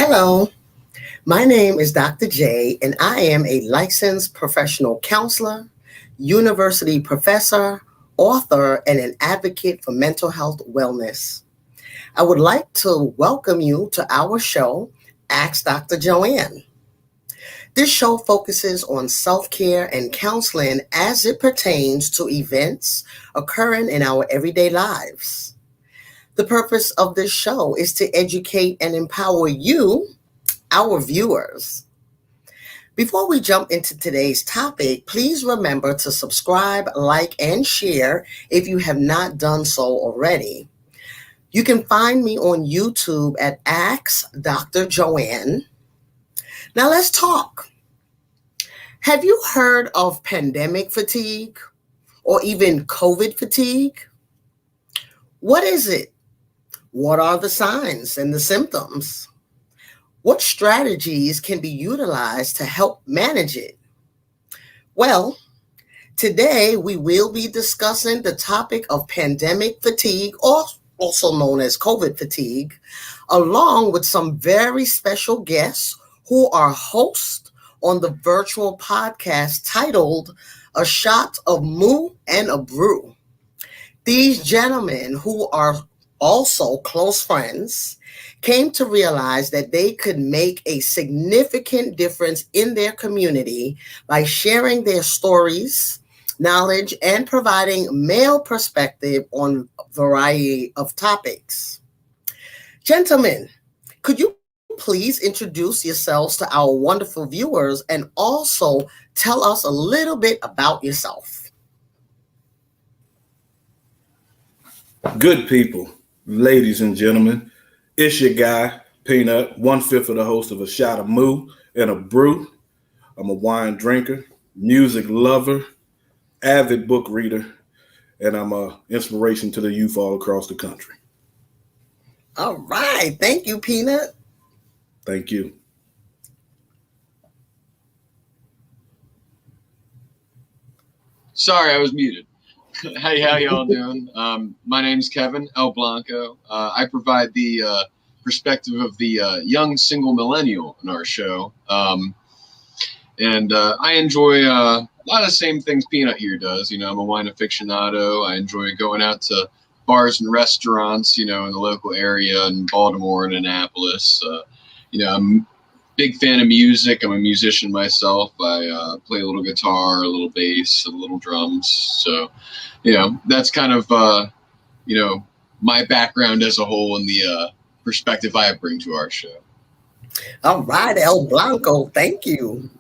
Hello, my name is Dr. J, and I am a licensed professional counselor, university professor, author, and an advocate for mental health wellness. I would like to welcome you to our show, Ask Dr. Joanne. This show focuses on self care and counseling as it pertains to events occurring in our everyday lives. The purpose of this show is to educate and empower you, our viewers. Before we jump into today's topic, please remember to subscribe, like, and share if you have not done so already. You can find me on YouTube at Ask Dr. Joanne. Now let's talk. Have you heard of pandemic fatigue or even COVID fatigue? What is it? What are the signs and the symptoms? What strategies can be utilized to help manage it? Well, today we will be discussing the topic of pandemic fatigue, or also known as COVID fatigue, along with some very special guests who are hosts on the virtual podcast titled A Shot of Moo and a Brew. These gentlemen, who are also close friends, came to realize that they could make a significant difference in their community by sharing their stories, knowledge, and providing male perspective on a variety of topics. Gentlemen, could you please introduce yourselves to our wonderful viewers and also tell us a little bit about yourself? Good people, ladies and gentlemen, it's your guy, Peanut, 1/5 of the host of A Shot of Moo and a Brew. I'm a wine drinker, music lover, avid book reader, and I'm an inspiration to the youth all across the country. All right. Thank you, Peanut. Thank you. Sorry, I was muted. Hey, how y'all doing? My name's Kevin El Blanco. I provide the perspective of the young single millennial in our show. And I enjoy a lot of the same things Peanut here does. You know, I'm a wine aficionado. I enjoy going out to bars and restaurants, you know, in the local area in Baltimore and Annapolis. I'm a big fan of music. I'm a musician myself. I play a little guitar, a little bass, a little drums. So, that's kind of, my background as a whole and the perspective I bring to our show. All right, El Blanco, thank you.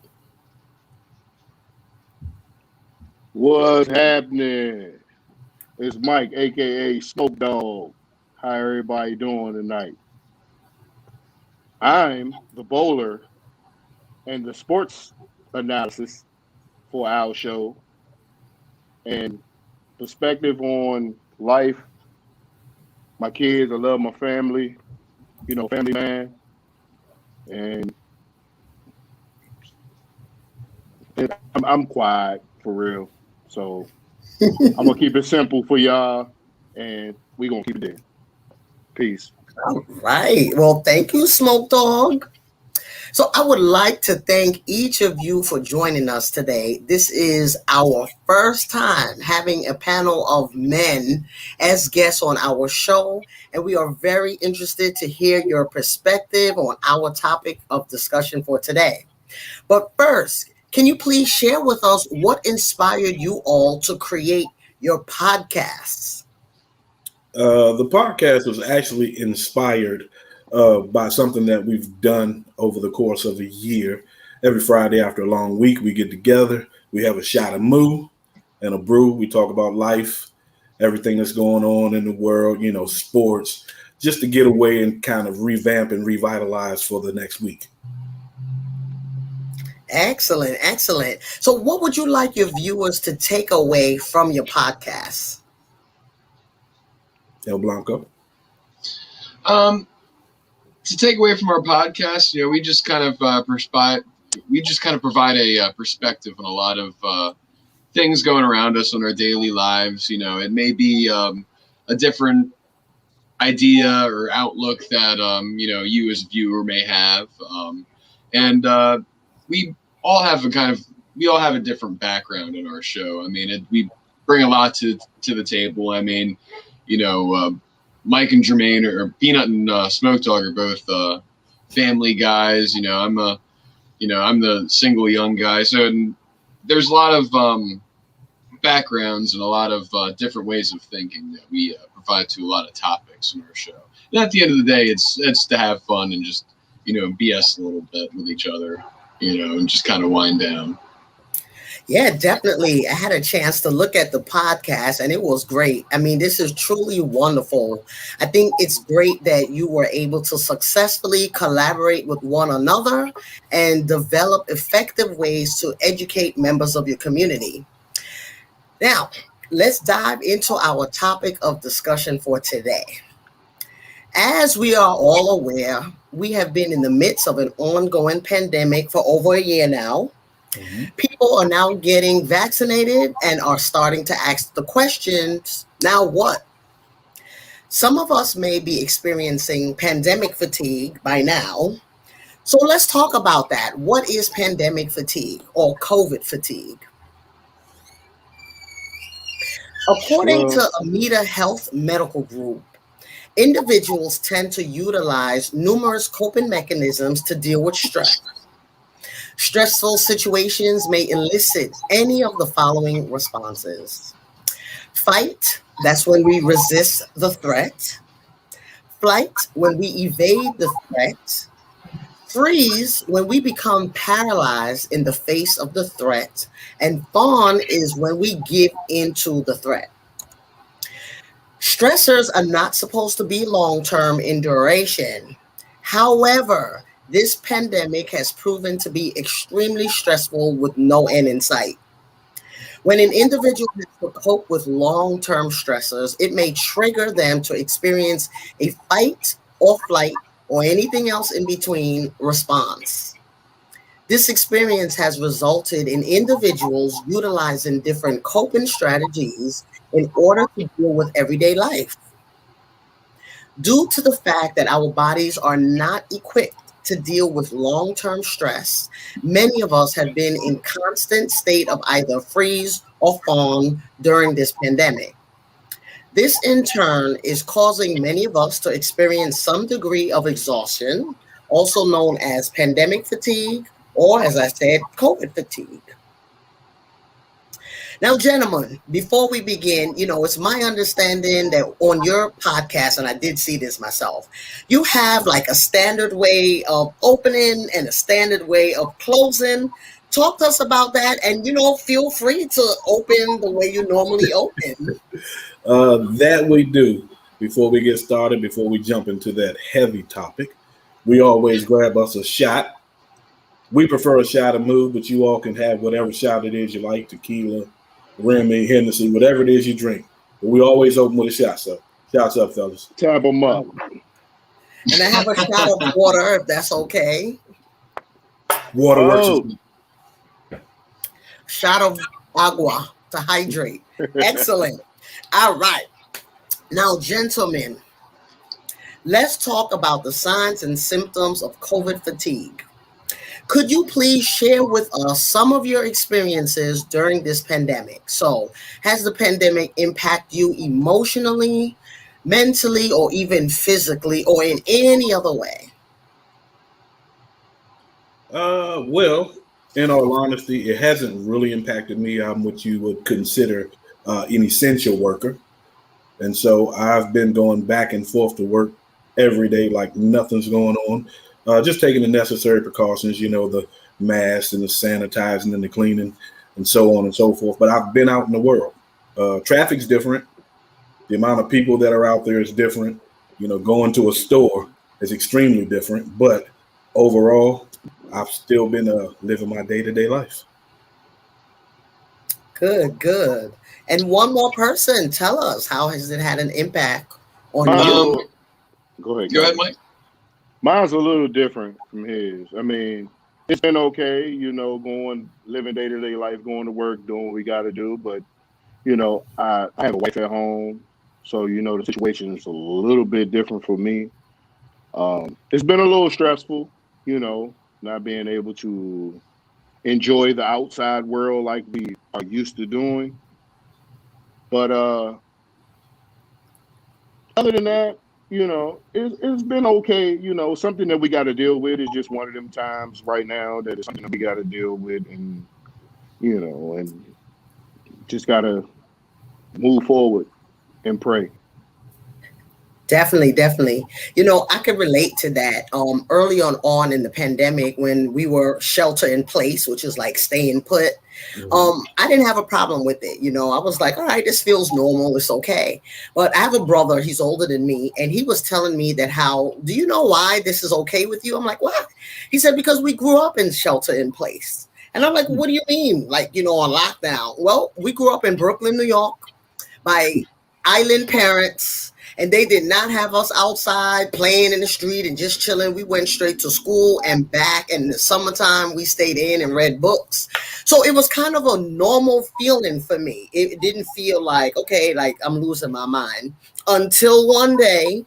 What's happening? It's Mike, aka Smoke Dog. How everybody doing tonight? I'm the bowler and the sports analysis for our show and perspective on life, my kids. I love my family, family man. And I'm quiet for real. So I'm going to keep it simple for y'all, and we're going to keep it there. Peace. All right. Well, thank you, Smoke Dog. So I would like to thank each of you for joining us today. This is our first time having a panel of men as guests on our show, and we are very interested to hear your perspective on our topic of discussion for today. But first, can you please share with us what inspired you all to create your podcasts? The podcast was actually inspired by something that we've done over the course of a year. Every Friday after a long week, we get together. We have a shot of moo and a brew. We talk about life, everything that's going on in the world, sports, just to get away and kind of revamp and revitalize for the next week. Excellent, excellent. So what would you like your viewers to take away from your podcast? El Blanco. To take away from our podcast, we just kind of provide a perspective on a lot of things going around us on our daily lives. It may be a different idea or outlook that you as a viewer may have, and we all have a different background in our show. I mean, we bring a lot to the table. I mean, Mike and Jermaine or Peanut and Smoke Dog are both family guys. I'm the single young guy, so there's a lot of backgrounds and a lot of different ways of thinking that we provide to a lot of topics in our show. And at the end of the day, it's to have fun and just BS a little bit with each other, and just kind of wind down. Yeah, definitely. I had a chance to look at the podcast and it was great. I mean, this is truly wonderful. I think it's great that you were able to successfully collaborate with one another and develop effective ways to educate members of your community. Now, let's dive into our topic of discussion for today. As we are all aware, we have been in the midst of an ongoing pandemic for over a year now. People are now getting vaccinated and are starting to ask the questions, now what? Some of us may be experiencing pandemic fatigue by now. So let's talk about that. What is pandemic fatigue or COVID fatigue? According Well, to Amita Health Medical Group, individuals tend to utilize numerous coping mechanisms to deal with stress. Stressful situations may elicit any of the following responses: fight, that's when we resist the threat; flight, when we evade the threat; freeze, when we become paralyzed in the face of the threat; and fawn is when we give into the threat. Stressors are not supposed to be long term in duration. However, this pandemic has proven to be extremely stressful with no end in sight. When an individual has to cope with long term stressors, it may trigger them to experience a fight or flight or anything else in between response. This experience has resulted in individuals utilizing different coping strategies in order to deal with everyday life. Due to the fact that our bodies are not equipped to deal with long-term stress, many of us have been in constant state of either freeze or fawn during this pandemic. This in turn is causing many of us to experience some degree of exhaustion, also known as pandemic fatigue, or as I said, COVID fatigue. Now, gentlemen, before we begin, it's my understanding that on your podcast, and I did see this myself, you have like a standard way of opening and a standard way of closing. Talk to us about that, and feel free to open the way you normally open. That we do. Before we get started, before we jump into that heavy topic, we always grab us a shot. We prefer a shot of mood, but you all can have whatever shot it is you like: tequila, Remy, Hennessy, whatever it is you drink. But we always open with a shot. So, shots up, fellas. tab them up. And I have a shot of water, if that's okay. Water works. Oh, Shot of agua to hydrate. Excellent. All right. Now, gentlemen, let's talk about the signs and symptoms of COVID fatigue. Could you please share with us some of your experiences during this pandemic? So, has the pandemic impacted you emotionally, mentally, or even physically, or in any other way? Well, in all honesty, it hasn't really impacted me. I'm what you would consider an essential worker. And so I've been going back and forth to work every day like nothing's going on. Just taking the necessary precautions, the masks and the sanitizing and the cleaning and so on and so forth. But I've been out in the world. Traffic's different. The amount of people that are out there is different. Going to a store is extremely different. But overall, I've still been living my day-to-day life. Good, good. And one more person, tell us, how has it had an impact on mine's a you? little, go ahead, Go ahead, guys. Mike. Mine's a little different from his. I mean, it's been okay, going, living day to day life, going to work, doing what we got to do. But, I have a wife at home. So, the situation is a little bit different for me. It's been a little stressful, not being able to enjoy the outside world like we are used to doing. But other than that, it's been okay. Something that we got to deal with is just one of them times right now that is something that we got to deal with, and just got to move forward and pray. Definitely, definitely. I could relate to that. Early on in the pandemic, when we were shelter in place, which is like staying put, I didn't have a problem with it. I was like, all right, this feels normal. It's okay. But I have a brother, he's older than me, and he was telling me that do you know why this is okay with you? I'm like, what? He said, because we grew up in shelter in place. And I'm like, what do you mean? Like, on lockdown? Well, we grew up in Brooklyn, New York, by island parents, and they did not have us outside playing in the street and just chilling. We went straight to school and back. And in the summertime, we stayed in and read books. So it was kind of a normal feeling for me. It didn't feel like, okay, like I'm losing my mind, until one day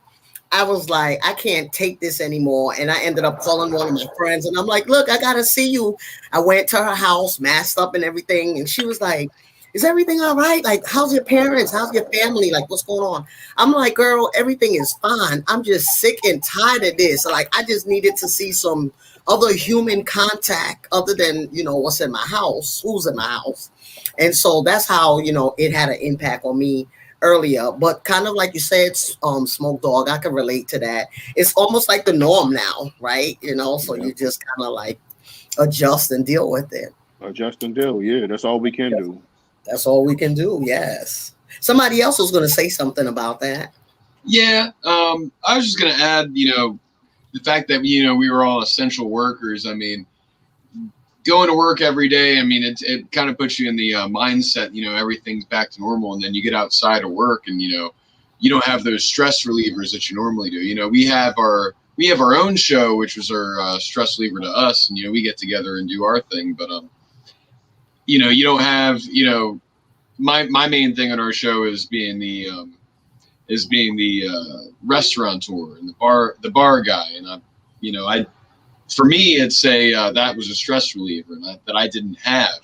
I was like, I can't take this anymore. And I ended up calling one of my friends, and I'm like, look, I got to see you. I went to her house, masked up and everything. And she was like, is everything all right? Like, how's your parents? How's your family? Like, what's going on? I'm like, girl, everything is fine. I'm just sick and tired of this. Like, I just needed to see some other human contact other than, what's in my house, who's in my house. And so that's how, it had an impact on me earlier. But kind of like you said, Smoke Dog, I can relate to that. It's almost like the norm now, right? So you just kind of like adjust and deal with it. Adjust and deal. Yeah, that's all we can do. That's all we can do. Yes. Somebody else was going to say something about that. Yeah. I was just going to add, the fact that, we were all essential workers. I mean, going to work every day, I mean, it kind of puts you in the mindset, everything's back to normal. And then you get outside of work and, you don't have those stress relievers that you normally do. We have our own show, which was our stress reliever to us. And, we get together and do our thing. But, you don't have, my main thing on our show is being the restaurateur and the bar guy. And for me, it's that was a stress reliever that I didn't have,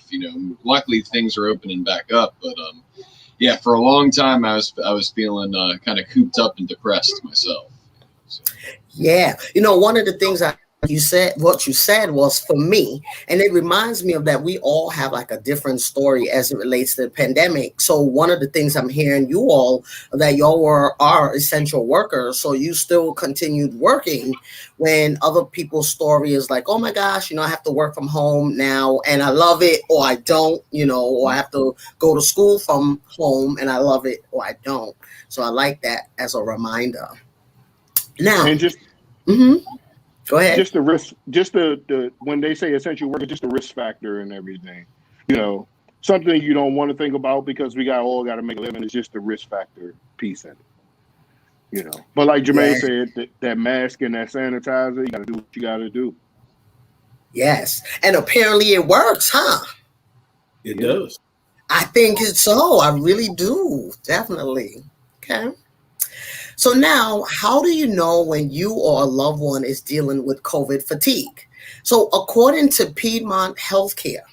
luckily things are opening back up, but, yeah, for a long time, I was feeling kind of cooped up and depressed myself. So. Yeah. One of the things what you said was for me, and it reminds me of that we all have like a different story as it relates to the pandemic. So one of the things I'm hearing that y'all are essential workers, so you still continued working when other people's story is like, oh my gosh, I have to work from home now and I love it, or I don't, or I have to go to school from home and I love it, or I don't. So I like that as a reminder. Now, and just go ahead. Just the risk, just the when they say essential worker, just the risk factor and everything. Something you don't want to think about because we all got to make a living. It's just the risk factor piece in it. But like Jermaine said, that mask and that sanitizer, you got to do what you got to do. Yes, and apparently it works, huh? It does. I think it's so. I really do. Definitely. Okay. So now, how do you know when you or a loved one is dealing with COVID fatigue? So according to Piedmont Healthcare,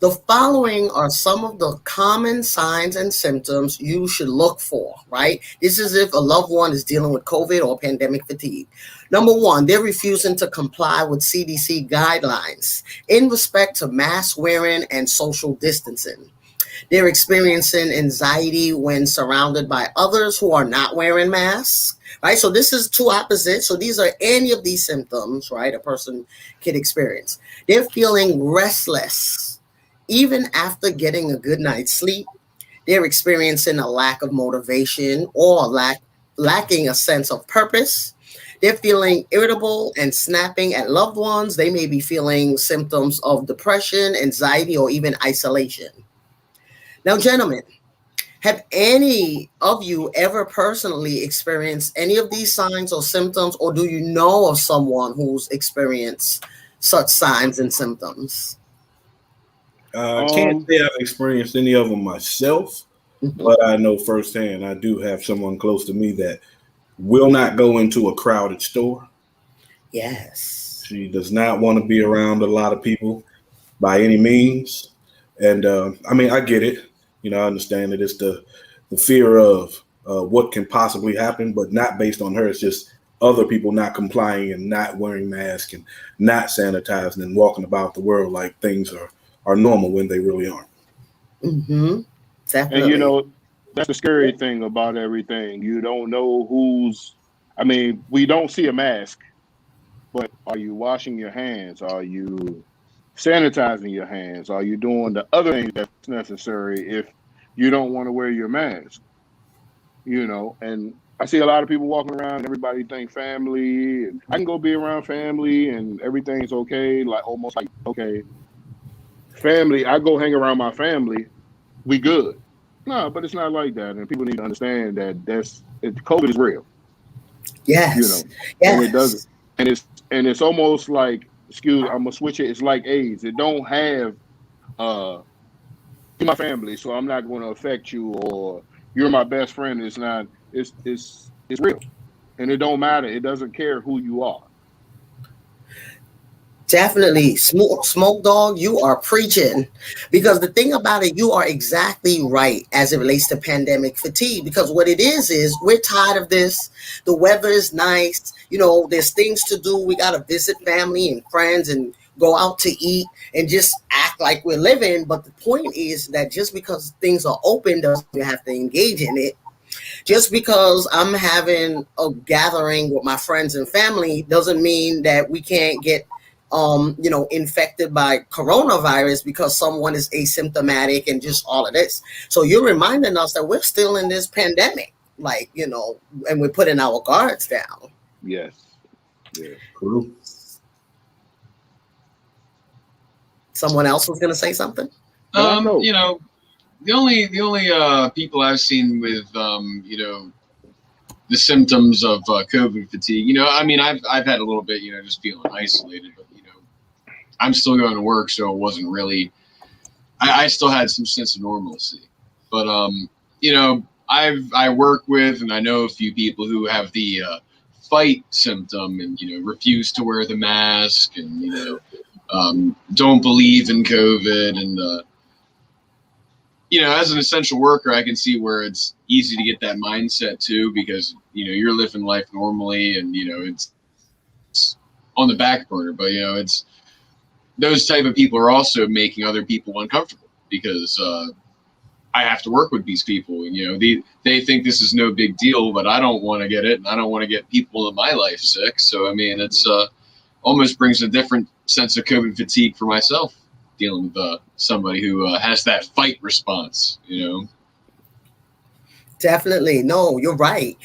the following are some of the common signs and symptoms you should look for, right? This is if a loved one is dealing with COVID or pandemic fatigue. Number one, they're refusing to comply with CDC guidelines in respect to mask wearing and social distancing. They're experiencing anxiety when surrounded by others who are not wearing masks, right? So this is two opposites. So these are any of these symptoms, right, a person can experience. They're feeling restless even after getting a good night's sleep. They're experiencing a lack of motivation or lacking a sense of purpose. They're feeling irritable and snapping at loved ones. They may be feeling symptoms of depression, anxiety, or even isolation. Now, gentlemen, have any of you ever personally experienced any of these signs or symptoms, or do you know of someone who's experienced such signs and symptoms? Can't say I've experienced any of them myself, Mhm. but I know firsthand I do have someone close to me that will not go into a crowded store. Yes. She does not want to be around a lot of people by any means. And I mean, I get it. You know, I understand that it's the fear of what can possibly happen, but not based on her. It's just other people not complying and not wearing masks and not sanitizing and walking about the world like things are normal when they really aren't. Mm-hmm. And you Definitely. know, that's the scary thing about everything. You don't know who's. I mean, we don't see a mask, but are you washing your hands? Are you sanitizing your hands? Are you doing the other things that's necessary if you don't want to wear your mask? And I see a lot of people walking around. Everybody think family, and I can go be around family, and everything's okay. Like almost like okay, family. I go hang around my family. We good. No, but it's not like that, and people need to understand that COVID is real, you Yes. know, and it doesn't, Yes. and it's almost like excuse. I'm gonna switch it. It's like AIDS. It don't have uh my family, so I'm not going to affect you, or you're my best friend. It's not. It's real, and it don't matter. It doesn't care who you are. Definitely. Smoke dog, you are preaching. Because the thing about it, you are exactly right as it relates to pandemic fatigue. Because what it is we're tired of this. The weather is nice. There's things to do. We got to visit family and friends and go out to eat and just act like we're living. But the point is that just because things are open doesn't mean you have to engage in it. Just because I'm having a gathering with my friends and family doesn't mean that we can't get infected by coronavirus because someone is asymptomatic and just all of this. So you're reminding us that we're still in this pandemic, like, and we're putting our guards down. Yes, yes. True. Someone else was going to say something. And I know. You know, the only people I've seen with the symptoms of COVID fatigue. I mean, I've had a little bit, just feeling isolated, but I'm still going to work, so it wasn't really. I still had some sense of normalcy, but I work with and I know a few people who have the fight symptom and refuse to wear the mask and don't believe in COVID and as an essential worker, I can see where it's easy to get that mindset too, because you're living life normally, and it's on the back burner. But it's those type of people are also making other people uncomfortable because I have to work with these people, and they think this is no big deal, but I don't want to get it, and I don't want to get people in my life sick. So I mean, it's almost brings a different sense of COVID fatigue for myself dealing with somebody who has that fight response. Definitely. No, you're right.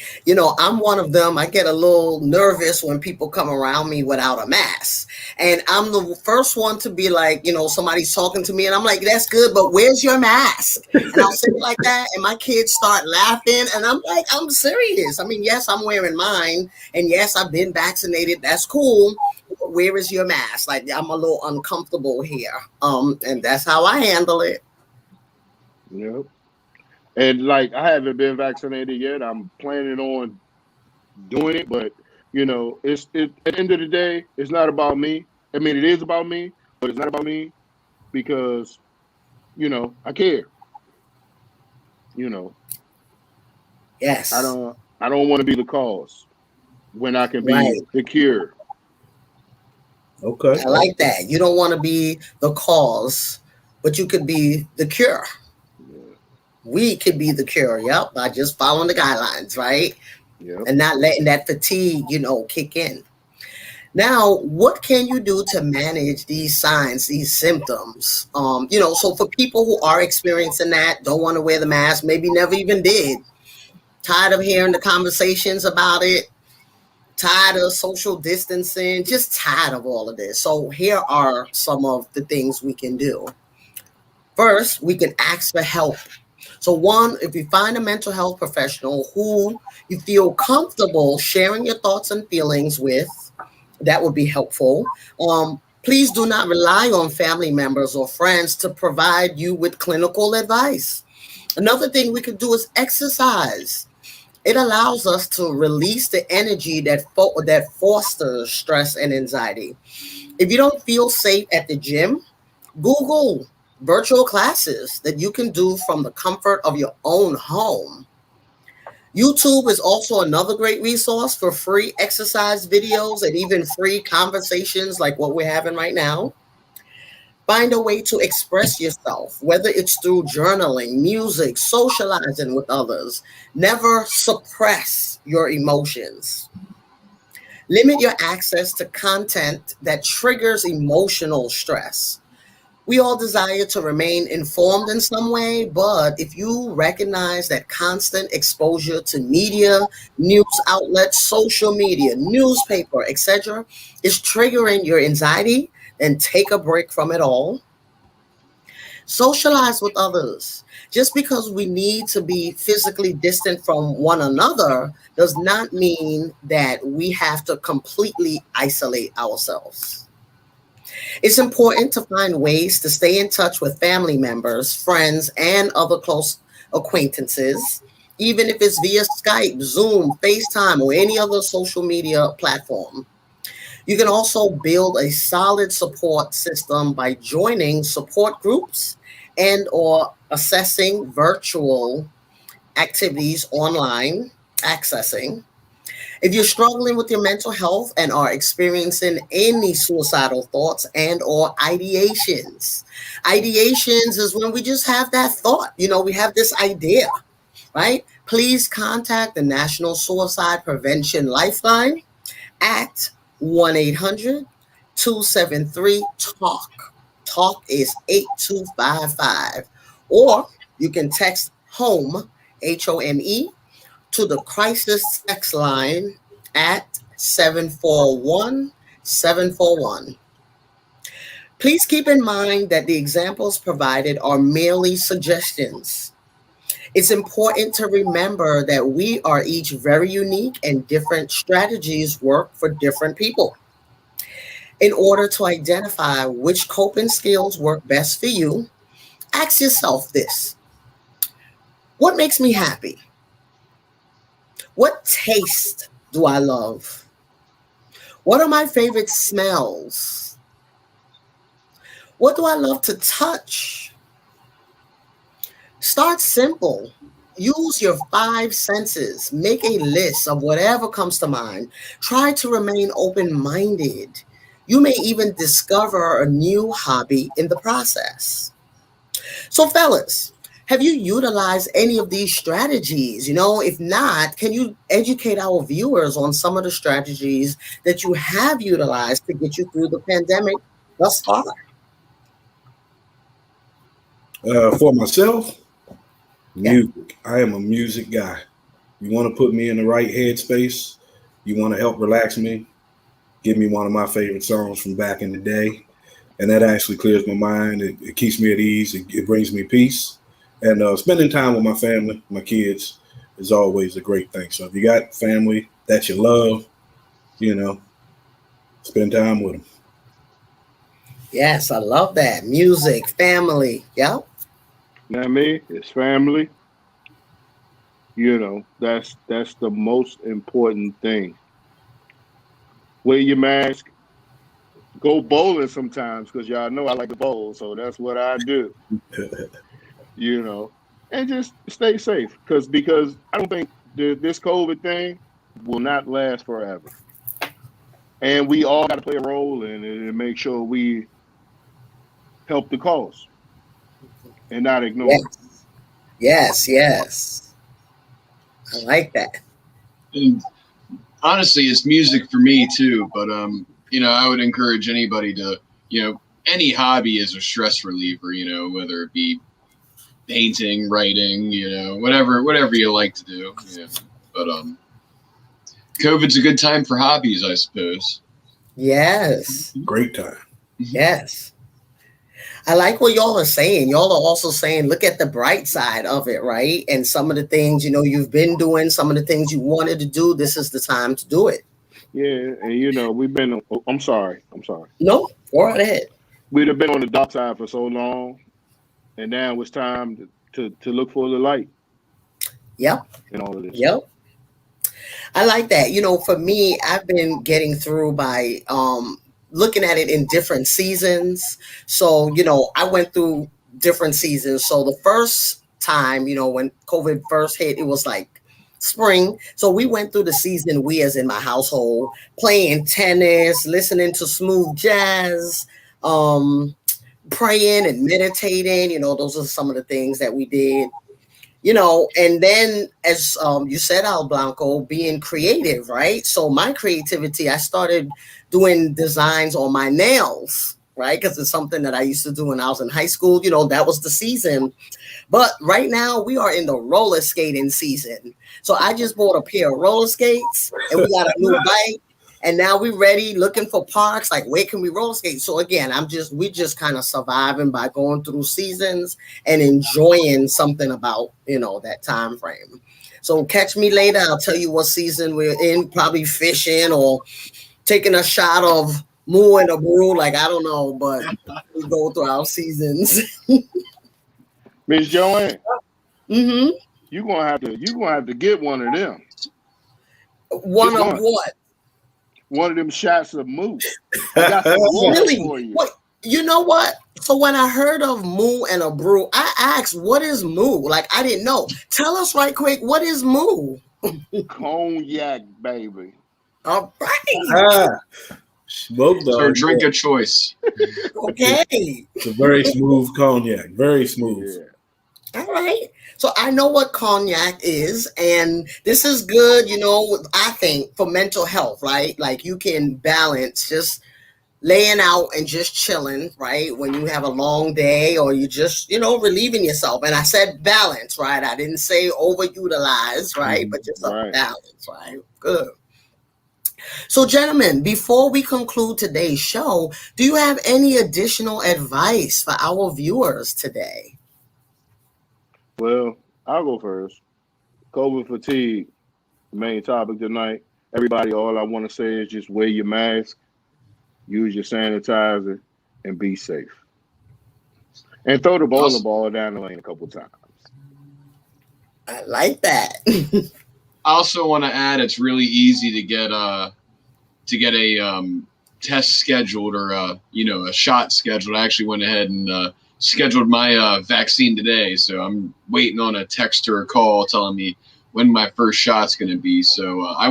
I'm one of them. I get a little nervous when people come around me without a mask. And I'm the first one to be like, somebody's talking to me and I'm like, that's good, but where's your mask? And I'll say it like that. And my kids start laughing. And I'm like, I'm serious. I mean, yes, I'm wearing mine. And yes, I've been vaccinated. That's cool. But where is your mask? Like, I'm a little uncomfortable here. And that's how I handle it. Yep. And like I haven't been vaccinated yet. I'm planning on doing it, but at the end of the day, it's not about me. I mean, it is about me, but it's not about me because I care. You know, I Yes. don't. I don't want to be the cause when I can be Right. the cure. Okay. I like that. You don't want to be the cause, but you could be the cure. Yeah. We could be the cure, yep, by just following the guidelines, right? Yep. And not letting that fatigue, kick in. Now, what can you do to manage these signs, these symptoms? So for people who are experiencing that, don't want to wear the mask, maybe never even did, tired of hearing the conversations about it, tired of social distancing, just tired of all of this. So here are some of the things we can do. First, we can ask for help. So, one, if you find a mental health professional who you feel comfortable sharing your thoughts and feelings with, that would be helpful. Please do not rely on family members or friends to provide you with clinical advice. Another thing we could do is exercise. It allows us to release the energy that fosters stress and anxiety. If you don't feel safe at the gym, Google virtual classes that you can do from the comfort of your own home. YouTube is also another great resource for free exercise videos and even free conversations like what we're having right now. Find a way to express yourself, whether it's through journaling, music, socializing with others. Never suppress your emotions. Limit your access to content that triggers emotional stress. We all desire to remain informed in some way, but if you recognize that constant exposure to media, news outlets, social media, newspaper, etc., is triggering your anxiety, then take a break from it all. Socialize with others. Just because we need to be physically distant from one another does not mean that we have to completely isolate ourselves. It's important to find ways to stay in touch with family members, friends, and other close acquaintances, even if it's via Skype, Zoom, FaceTime, or any other social media platform. You can also build a solid support system by joining support groups and or assessing virtual activities online, accessing. If you're struggling with your mental health and are experiencing any suicidal thoughts and or ideations is when we just have that thought, we have this idea, right? Please contact the National Suicide Prevention Lifeline at 1-800-273-TALK. TALK is 8255. Or you can text HOME, HOME, to the crisis text line at 741-741. Please keep in mind that the examples provided are merely suggestions. It's important to remember that we are each very unique and different strategies work for different people. In order to identify which coping skills work best for you, ask yourself this: what makes me happy? What taste do I love? What are my favorite smells? What do I love to touch? Start simple. Use your five senses. Make a list of whatever comes to mind. Try to remain open minded. You may even discover a new hobby in the process. So, fellas, have you utilized any of these strategies? If not, can you educate our viewers on some of the strategies that you have utilized to get you through the pandemic thus far? For myself, Yeah. music. I am a music guy. You want to put me in the right headspace. You want to help relax me. Give me one of my favorite songs from back in the day, and that actually clears my mind. It keeps me at ease. It brings me peace, and spending time with my family, my kids, is always a great thing. So if you got family that you love, you know, spend time with them. Yes, I love that. Music, family. Yep. Now me, it's family. That's the most important thing. Wear your mask. Go bowling sometimes because y'all know I like to bowl, so that's what I do. You know, and just stay safe because I don't think this COVID thing will not last forever, and we all got to play a role in it and make sure we help the cause and not ignore it. Yes. Yes. Yes. I like that. And honestly, it's music for me too. But I would encourage anybody to, any hobby is a stress reliever. Whether it be painting, writing, whatever you like to do. But COVID's a good time for hobbies, I suppose. Yes. Great time. Yes. I like what y'all are saying. Y'all are also saying, look at the bright side of it, right? And some of the things, you've been doing, some of the things you wanted to do, this is the time to do it. Yeah, and we've been. I'm sorry. No, go right ahead. We'd have been on the dark side for so long, and now it's time to look for the light Yep. in all of this. Yep. I like that. For me, I've been getting through by looking at it in different seasons. So, I went through different seasons. So the first time, when COVID first hit, it was like spring. So we went through the season, we as in my household, playing tennis, listening to smooth jazz, praying and meditating. Those are some of the things that we did. And then as you said, Al Blanco, being creative, right? So my creativity, I started doing designs on my nails, right? Because it's something that I used to do when I was in high school. That was the season. But right now we are in the roller skating season. So I just bought a pair of roller skates and we got a new bike. And now we're ready looking for parks. Like, where can we roller skate? So again, we just kind of surviving by going through seasons and enjoying something about, that time frame. So catch me later. I'll tell you what season we're in, probably fishing or taking a shot of moo and a brew. Like, I don't know, but we go through our seasons. Miss Joanne, Mm-hmm. you're gonna have to get one of them. One of what? One of them shots of moo. I got some water Really? for you. What? You know what? So when I heard of moo and a brew, I asked, what is moo? Like, I didn't know. Tell us right quick, what is moo? Cognac, baby. All right. Smoke It's our drink of choice. Okay. It's a very smooth cognac. Very smooth. Yeah. All right. So I know what cognac is, and this is good, I think, for mental health, right? Like, you can balance just laying out and just chilling, right? When you have a long day or you just, relieving yourself. And I said balance, right? I didn't say overutilize, right? But just a balance, right? Good. So, gentlemen, before we conclude today's show, do you have any additional advice for our viewers today? Well, I'll go first. COVID fatigue, the main topic tonight. Everybody, all I want to say is just wear your mask, use your sanitizer, and be safe. And throw the bowling ball down the lane a couple times. I like that. I also want to add, it's really easy to get a test scheduled or a shot scheduled. I actually went ahead and scheduled my vaccine today, so I'm waiting on a text or a call telling me when my first shot's going to be. So I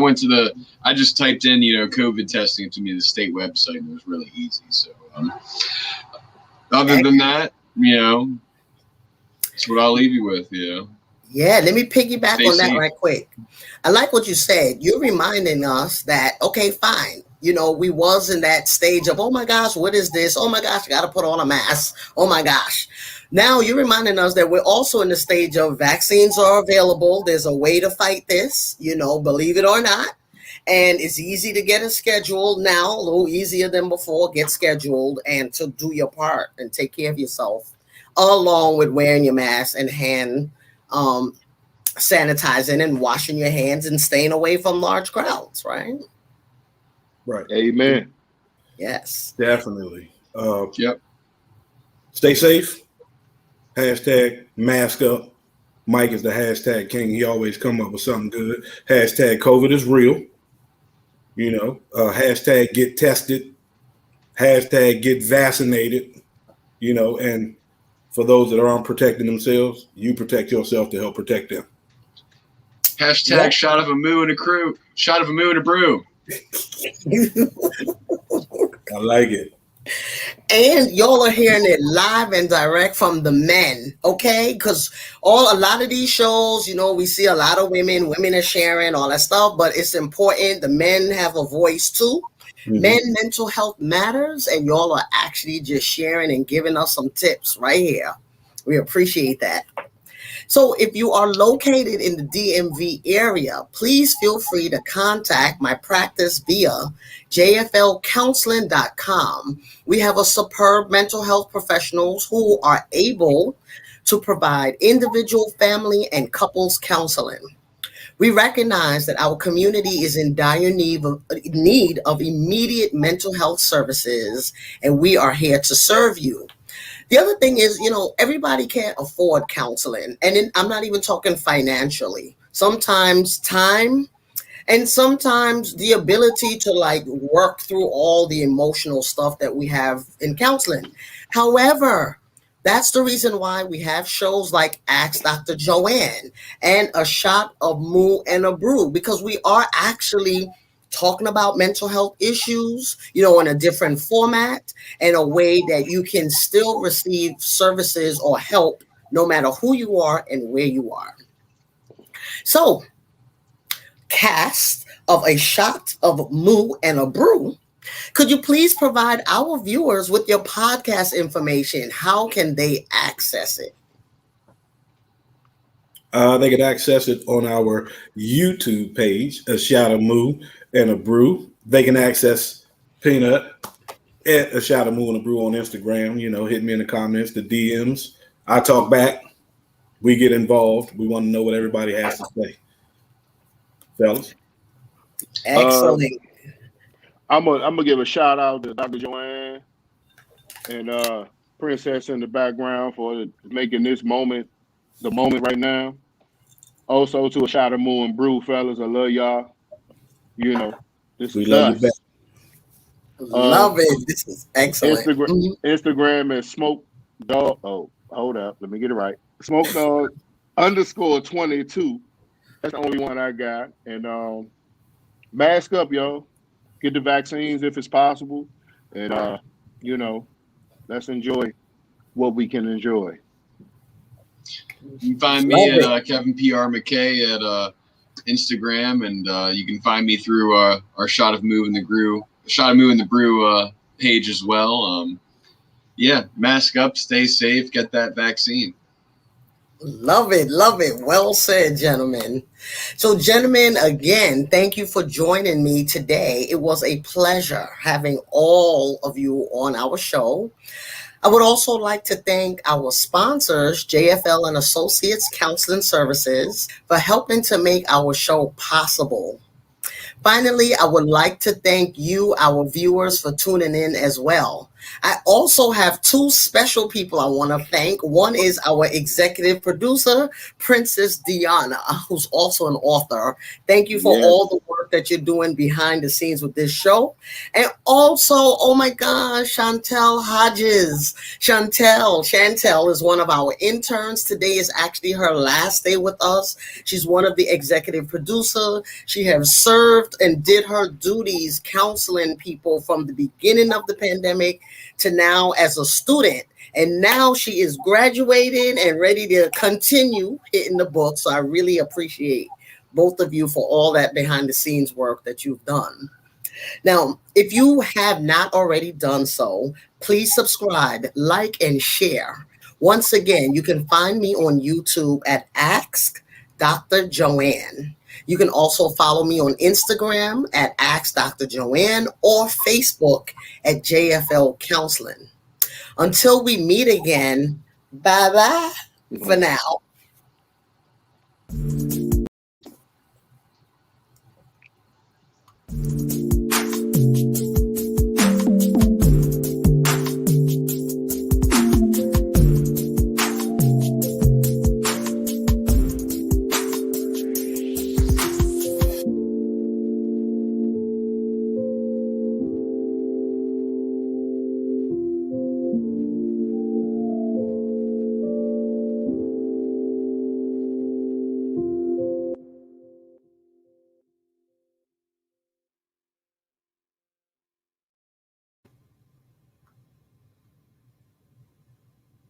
just typed in COVID testing to me, the state website, and it was really easy. So other than that, that's what I'll leave you with. Yeah, let me piggyback Stay on that safe. right quick. I like what you said. You're reminding us that, okay, fine. We was in that stage of, oh my gosh, what is this? Oh my gosh, I got to put on a mask. Oh my gosh. Now you're reminding us that we're also in the stage of vaccines are available. There's a way to fight this, believe it or not. And it's easy to get a schedule now, a little easier than before. Get scheduled and to do your part and take care of yourself, along with wearing your mask and hand sanitizing and washing your hands and staying away from large crowds, right? Right. Amen. Yes. Definitely. Yep. Stay safe. Hashtag mask up. Mike is the hashtag king. He always come up with something good. Hashtag COVID is real. Hashtag get tested. Hashtag get vaccinated. And for those that aren't protecting themselves, you protect yourself to help protect them. Hashtag shot of a moo and a crew. Shot of a moo and a brew. I like it. And y'all are hearing it live and direct from the men, okay? Because a lot of these shows, we see a lot of women are sharing all that stuff, but it's important. The men have a voice too. Mm-hmm. Men mental health matters, and y'all are actually just sharing and giving us some tips right here. We appreciate that. So if you are located in the DMV area, please feel free to contact my practice via jflcounseling.com. We have a superb mental health professionals who are able to provide individual, family, and couples counseling. We recognize that our community is in dire need of immediate mental health services, and we are here to serve you. The other thing is, everybody can't afford counseling. And I'm not even talking financially. Sometimes time and sometimes the ability to like work through all the emotional stuff that we have in counseling. However, that's the reason why we have shows like Ask Dr. Joanne and A Shot of Moo and a Brew, because we are actually talking about mental health issues, in a different format, in a way that you can still receive services or help no matter who you are and where you are. So, cast of A Shot of Moo and a Brew, could you please provide our viewers with your podcast information? How can they access it? They can access it on our YouTube page, A Shot of Moo and a Brew. They can access Peanut at A Shot of Moo and a Brew on Instagram. Hit me in the comments, the DMs. I talk back. We get involved. We want to know what everybody has to say. Fellas? Excellent. I'm gonna give a shout out to Dr. Joanne and Princess in the background for making this moment the moment right now. Also to A Shot of Moo and Brew, fellas. I love y'all. This We is love you back. us. Love it. This is excellent. Instagram is Smoke Dog. Oh, hold up. Let me get it right. Smoke Dog _22. That's the only one I got. And mask up, y'all. Get the vaccines if it's possible. And let's enjoy what we can enjoy. You can find me at Kevin PR McKay at Instagram, and you can find me through our Shot of Moo and the Brew page as well. Mask up, stay safe, get that vaccine. Love it. Love it. Well said, gentlemen. So, gentlemen, again, thank you for joining me today. It was a pleasure having all of you on our show. I would also like to thank our sponsors, JFL and Associates Counseling Services, for helping to make our show possible. Finally, I would like to thank you, our viewers, for tuning in as well. I also have two special people I want to thank. One is our executive producer, Princess Diana, who's also an author. Thank you for all the work that you're doing behind the scenes with this show. And also, oh my gosh, Chantel Hodges. Chantel is one of our interns. Today is actually her last day with us. She's one of the executive producers. She has served and did her duties counseling people from the beginning of the pandemic to now as a student. And now she is graduating and ready to continue hitting the book. So I really appreciate both of you for all that behind the scenes work that you've done. Now, if you have not already done so, please subscribe, like, and share. Once again, you can find me on YouTube at Ask Dr. Joanne. You can also follow me on Instagram at Ask Dr. Joanne or Facebook at JFL Counseling. Until we meet again, bye-bye for now.